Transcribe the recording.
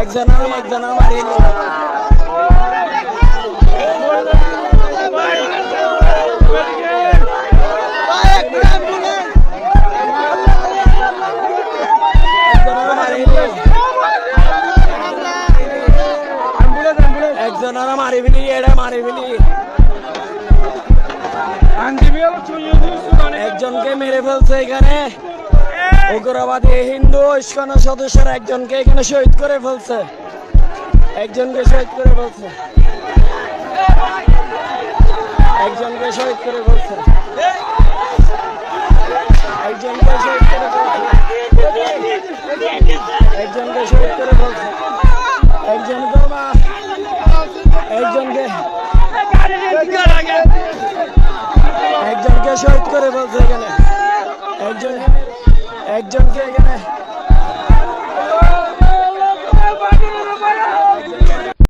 একজনের মারিয়ে দিল। একজনের মারি ফেলি, এটা মারি ফেলি, একজনকে মেরে ফেলছে এখানে। উগ্রবাদী হিন্দু ইস্কনের সদস্যরা একজনকে এখানে শহীদ করে ফেলছে, একজনকে শহীদ করে ফেলছে, একজনকে শহীদ করে ফেলছে, একজনকে শহীদ করে ফেলছে, একজনকে শহীদ করে ফেলছে, একজনকে একজনকে শহীদ করে ফেলছে এখানে, একজনকে এখানে